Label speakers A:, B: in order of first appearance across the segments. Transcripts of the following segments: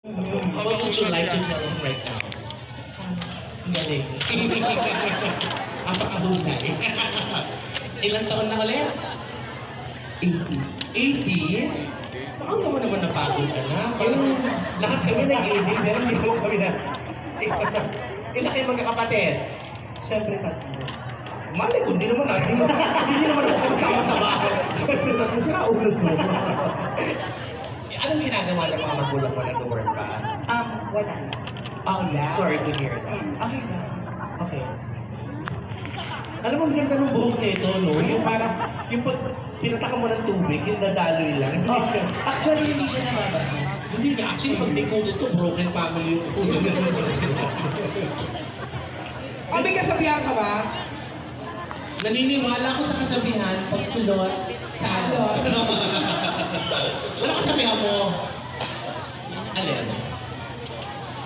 A: What would you like to tell him right now? Ang galing. Ang pakahusay. Ilang taon na ulit? 80? Baka naman napagod ka na. Parang lahat kami nag-80, pero hindi mo kami na... Ilan kayo magkakapatid?
B: Siyempre tatlo.
A: Malay ko, hindi naman natin. Hindi naman ako kasama sa bahay. Siyempre natin siya naulog mo. Anong ginagawa ng mga magulang mo nag-work pa?
B: Wala na.
A: Oh, yeah. Sorry to hear that.
B: Okay na.
A: Okay. Alam mo, ang ganda ng buhok nito, no? Yung parang, yung pag pinataka mo ng tubig, yung dadaloy lang. Hindi siya.
B: Actually, hindi siya nababasa.
A: Hindi nga. Actually, pag may kudo to, broken family yung kudo.
B: May kasabihan ka ba?
A: Naniniwala ko sa kasabihan, pag kulot, salot. Ano kasabihan mo? Alin?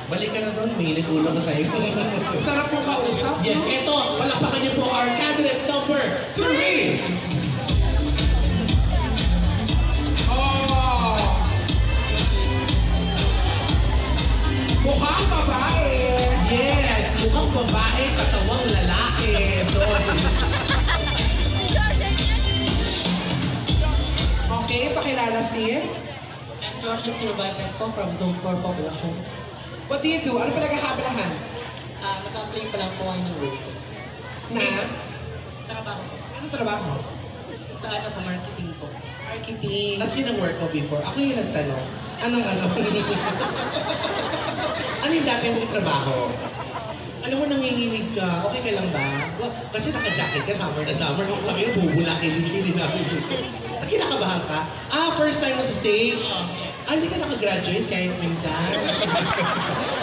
A: Balik ka na doon, may ulo ko sa'yo.
B: Sarap po kausap.
A: Yes, eto, palakpakan niyo po our candidate number 3!
B: Oh! Mukhang babae.
A: Yes, mukhang babae, katawang lalaki.
B: Okay, pakilala sis.
C: I'm Jocelyn Silvantes po from Zone 4 po, Production.
B: What do you do? Ano pinaghahablahan?
C: Nag-apply pa lang po kayo ng work.
B: Na?
C: Trabaho po.
B: Ano trabaho?
C: Sa ano po, marketing po.
B: Marketing.
A: Tapos yun ang work mo before. Ako yung nagtanong, anong ano? Ano yung dati mong trabaho? Alam mo, nanginginig ka, okay ka lang ba? Kasi naka-jacket ka, summer na summer. Kami yung bubula, kilig-kilig namin. Kinakabahan ka? First time mo sa stage? Hindi ka nakagraduate kahit minsan?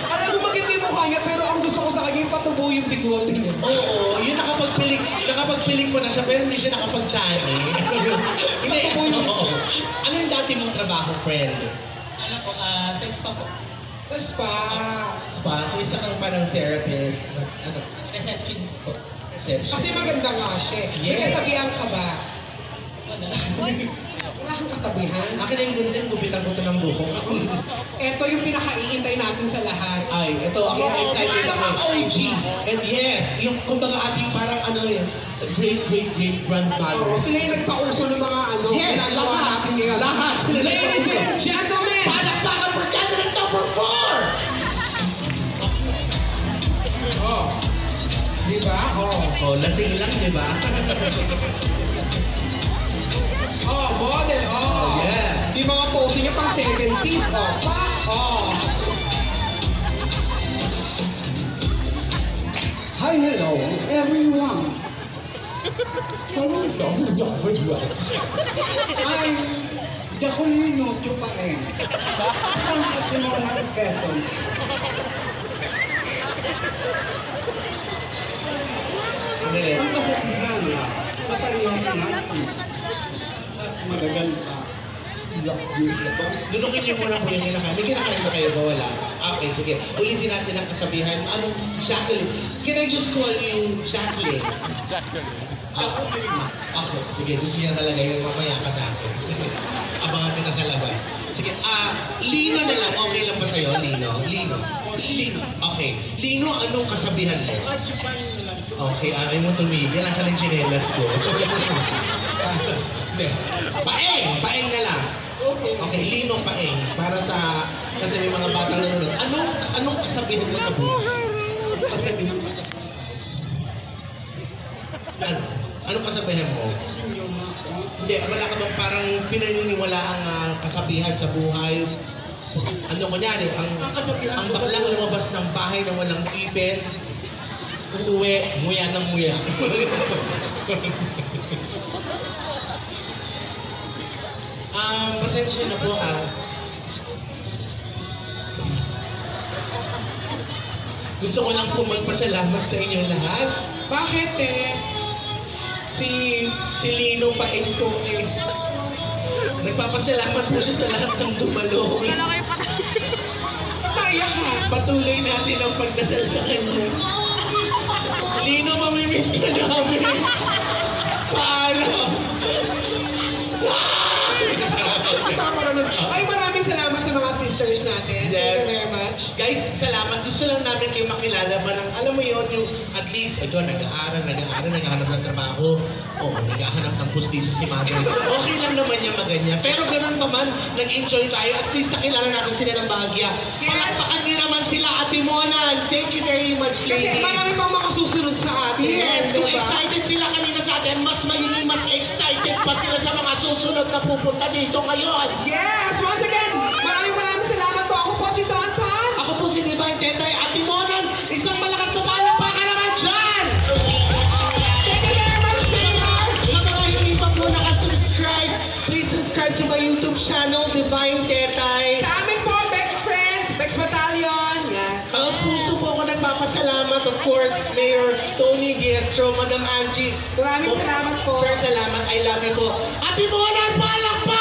B: Alam mo, maganda yung mukha niya, pero ang gusto ko sa kanya yung patubo yung bigote niya.
A: Oo, yun nakapagpilik mo na siya, pero hindi siya nakapag-chani. Hindi, oo. Ano yung dati mong trabaho, friend?
C: Ano po, sa spa po.
B: Sa spa.
A: Spa, so isa kang parang therapist. Ano?
C: Receptionist po.
A: Reception.
B: Kasi maganda nga siya. May
A: Yes.
B: kasabihan ka ba?
C: Wala.
B: Wala kang kasabihan.
A: Akin na yung gundin, gupitan ko ito ng buhok.
B: Ito yung pinakaiintay natin sa lahat.
A: Ay, ito, ako excited
B: mga
A: ako.
B: OG.
A: And yes, yung kumbaga ating parang ano yun, great grandfather.
B: Oo, sila yung nagpauso ng mga ano.
A: Yes,
B: ginagawa
A: lahat.
B: natin ngayon.
A: Lahat. Sila
B: Ladies
A: nagpauso.
B: and gentlemen!
A: Palakpakan for candidate number 4!
B: Oh. Diba? Oh.
A: Oh, lasing lang, di ba?
B: Oh, model. Oh.
A: Oh, yeah.
B: Yung mga posing niya pang 70s. Oh. Pa. Oh.
D: Hi, hello, everyone.
A: Hello,
D: I'm Jacolino Chupaeng from Patimonan, Quezon.
A: Dali.
D: Ang kasabihan na kaparehong natin at magaganda.
A: Dunukin niyo muna po yung kinakain. May kinakain ba kayo ba? Wala? Okay, sige. Ulitin natin ang kasabihan. Anong Jacqueline? Can I just call you Jacqueline? Okay, sige. Gusto niya talaga yung mamaya ka sa akin. Abangan kita sa labas. Sige, Lino na lang. Okay lang ba sa'yo, Lino? Lino. Okay. Lino, anong kasabihan mo? Okay, ayaw mo tumigil. Asan ang tsinelas ko? Hindi. Paeng na lang. Okay, Lino Paeng. Para sa, kasi may mga batang nanonood. Anong kasabihan mo sa buhay? Anong kasabihan mo? Hindi, wala ka bang parang pinaniniwala ang kasabihan sa buhay? Ano kunyari, ang baklang lumabas ng bahay na walang ipin, uuwi, nguya ng nguya. Pasensya na po Gusto ko lang po magpasalamat sa inyong lahat.
B: Bakit
A: Si Lino Paeng po nagpapasalamat po siya sa lahat ng dumalo.
B: Kaya ka.
A: Patuloy natin ang pagdasal sa kanya. Lino, mamimiss ka namin. Paalam.
B: Tama naman. Ay, maraming salamat sa mga sisters natin.
A: Yes.
B: much.
A: Guys, salamat. Gusto lang namin kayo makilala pa ng, alam mo yon yung at least, ito, nag-aaral, naghahanap ng trabaho. Oo, naghahanap ng pustiso si mother. Okay lang naman yung maganya. Pero ganun pa man, nag-enjoy tayo. At least nakilala natin sila ng bahagya.
B: Yes.
A: Palakpakan niyo naman sila, Ate Monan. Thank you very much,
B: Kasi
A: ladies.
B: marami pang makasusunod sa atin.
A: Yes, kung
B: diba?
A: excited sila kanina sa atin, mas magiging mas excited pa sila sa mga susunod na pupunta dito ngayon.
B: Yes! Once again, maraming salamat po. Ako po si Don Pan.
A: Ako po si Divine Tetay, Ate Monan. Isang malakas na palakpakan naman dyan!
B: Thank you very much, Mayor.
A: Sa mga hindi pa po nakasubscribe, please subscribe to my YouTube channel, Divine Tetay.
B: Sa amin po, Bex Friends, Bex Battalion. Yan.
A: Taos puso po ako nagpapasalamat, of course, Mayor Tony Giestro, Madam Angie.
B: Maraming salamat po.
A: Sir, salamat. I love you po. Ate Monan, palakpakan!